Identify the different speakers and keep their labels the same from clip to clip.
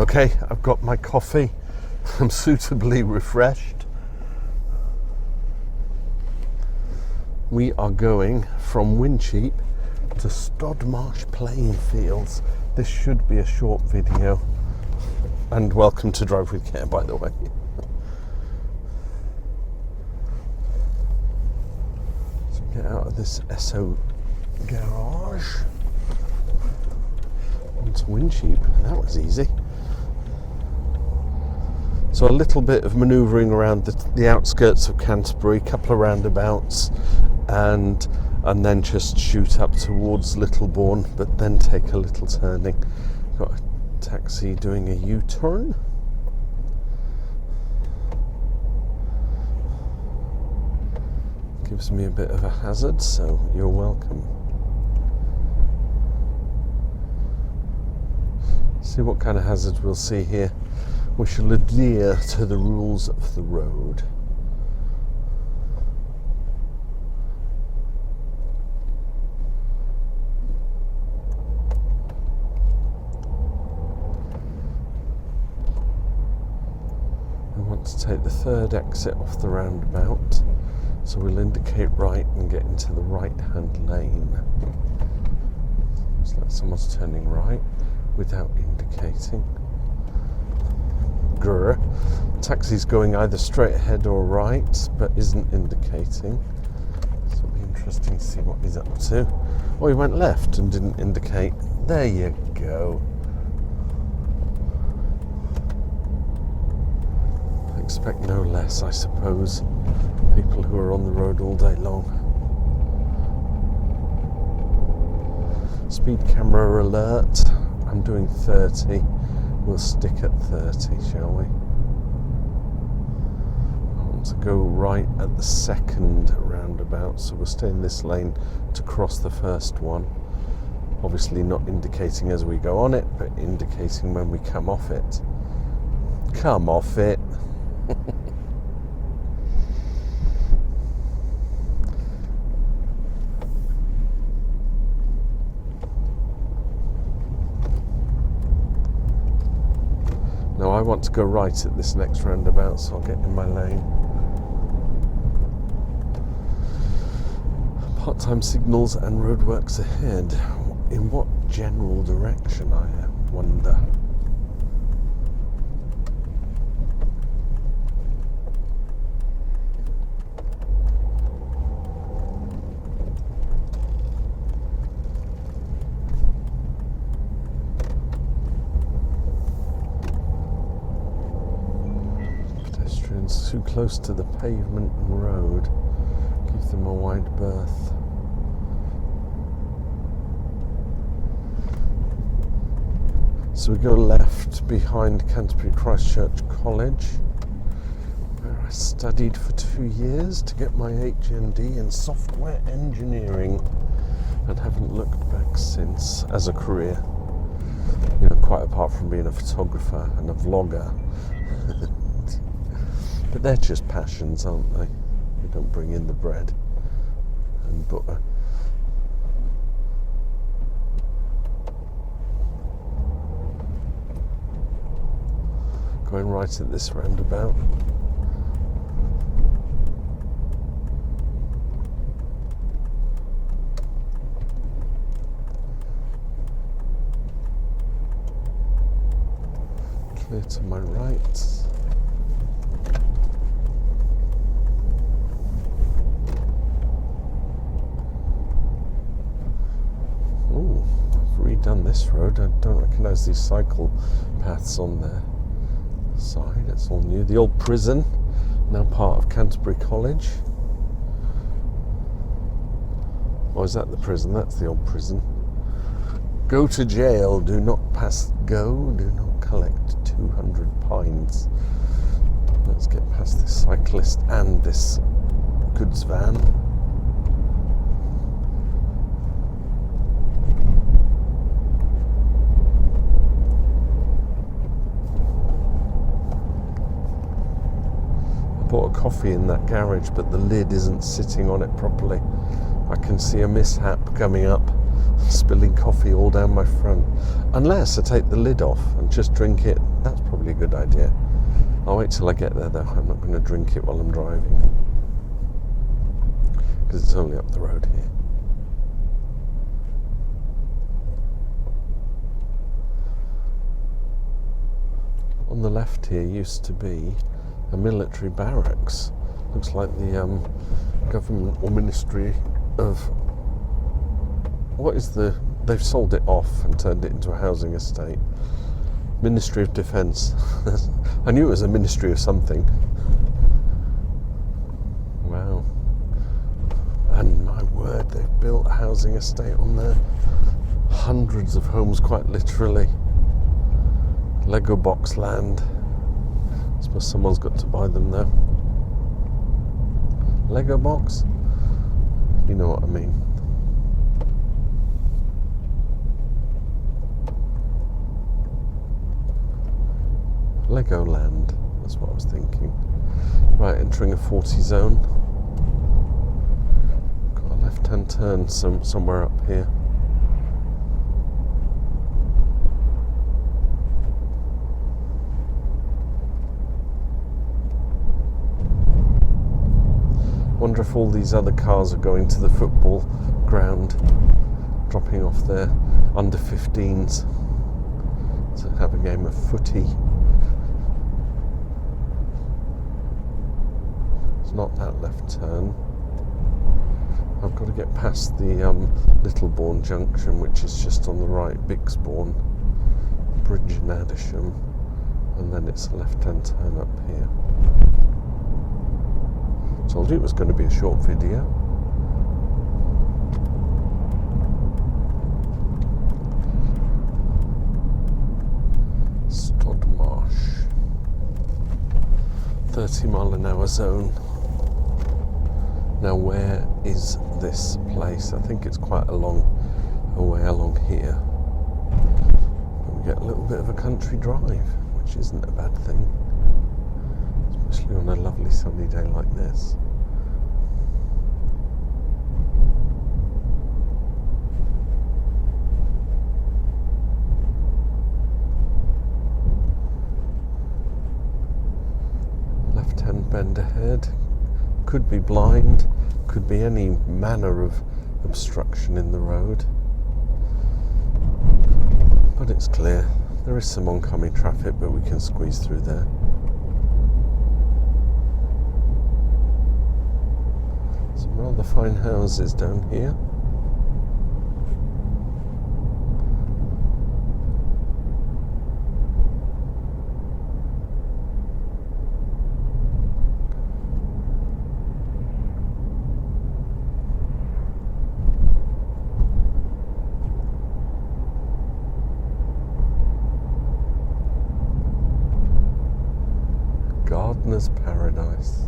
Speaker 1: Okay, I've got my coffee. I'm suitably refreshed. We are going from Wincheap to Stodmarsh playing fields. This should be a short video. And welcome to Drive With Care, by the way. So get out of this SO garage onto Wincheap. That was easy. So a little bit of manoeuvring around the outskirts of Canterbury, a couple of roundabouts, and then just shoot up towards Littlebourne, but then take a little turning. Got a taxi doing a U-turn. Gives me a bit of a hazard, so you're welcome. See what kind of hazards we'll see here. We shall adhere to the rules of the road. We want to take the third exit off the roundabout, so we'll indicate right and get into the right-hand lane. Looks like someone's turning right without indicating. Taxi's going either straight ahead or right, but isn't indicating. So it'll be interesting to see what he's up to. Oh, he went left and didn't indicate. There you go. I expect no less, I suppose. People who are on the road all day long. Speed camera alert. I'm doing 30. We'll stick at 30, shall we? I want to go right at the second roundabout, so we'll stay in this lane to cross the first one. Obviously not indicating as we go on it, but indicating when we come off it. Come off it! Now I want to go right at this next roundabout, so I'll get in my lane. Part-time signals and roadworks ahead. In what general direction, I wonder? Too close to the pavement and road. Give them a wide berth. So we go left behind Canterbury Christchurch College, where I studied for 2 years to get my HND in software engineering, and haven't looked back since as a career. You know, quite apart from being a photographer and a vlogger. But they're just passions, aren't they? They don't bring in the bread and butter. Going right at this roundabout. Clear to my right. Done this road. I don't recognise these cycle paths on the side. It's all new. The old prison, now part of Canterbury College. Or is that the prison? That's the old prison. Go to jail. Do not pass go. Do not collect 200 pines. Let's get past this cyclist and this goods van. Bought a coffee in that garage, but the lid isn't sitting on it properly. I can see a mishap coming up, spilling coffee all down my front. Unless I take the lid off and just drink it That's probably a good idea. I'll wait till I get there though. I'm not going to drink it while I'm driving, because it's only up the road here. On the left here used to be a military barracks. Looks like the government or ministry of... They've sold it off and turned it into a housing estate. Ministry of Defence. I knew it was a ministry of something. Wow. And my word, they've built a housing estate on there. Hundreds of homes, quite literally. Lego box land. I suppose someone's got to buy them though. Lego box? You know what I mean. Lego land, that's what I was thinking. Right, entering a 40 zone. Got a left-hand turn somewhere up here. Wonder if all these other cars are going to the football ground, dropping off their under 15s to have a game of footy. It's not that left turn. I've got to get past the Littlebourne junction, which is just on the right, Bixbourne, Bridge in Addisham, and then it's a left-hand turn up here. Told you it was going to be a short video. Stodmarsh. 30-mile-an-hour zone. Now where is this place? I think it's quite a long way along here. We get a little bit of a country drive, which isn't a bad thing. Especially on a lovely sunny day like this. Left-hand bend ahead. Could be blind, could be any manner of obstruction in the road. But it's clear. There is some oncoming traffic, but we can squeeze through there. Some rather fine houses down here. Gardener's Paradise.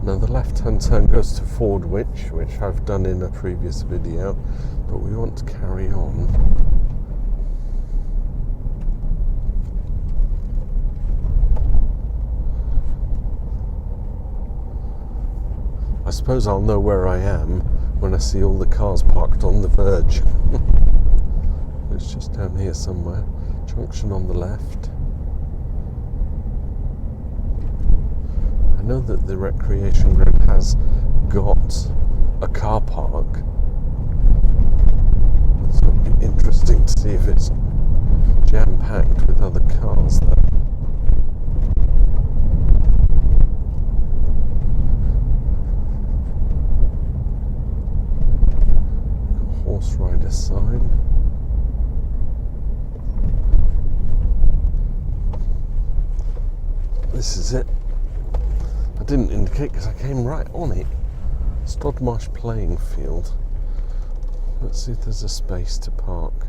Speaker 1: Now the left-hand turn goes to Fordwich, which I've done in a previous video, but we want to carry on. I suppose I'll know where I am when I see all the cars parked on the verge. It's just down here somewhere. Junction on the left. I know that the recreation ground has got a car park. So it'll be interesting to see if it's jam-packed with other cars though. Horse rider sign. This is it. I didn't indicate because I came right on it. Stodmarsh playing field. Let's see if there's a space to park.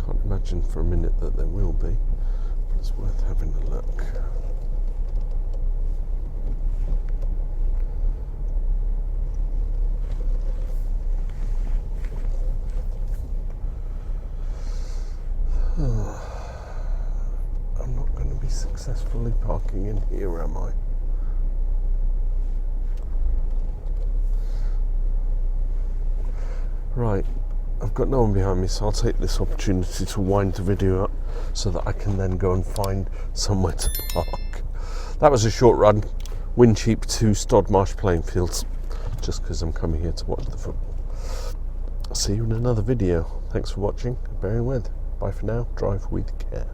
Speaker 1: Can't imagine for a minute that there will be, but it's worth having a look. I'm not going to be successfully parking in here, am I? Right, I've got no one behind me, so I'll take this opportunity to wind the video up so that I can then go and find somewhere to park. That was a short run, Wincheap to Stodmarsh playing fields, just because I'm coming here to watch the football. I'll see you in another video. Thanks for watching and bearing with. Bye for now. Drive with care.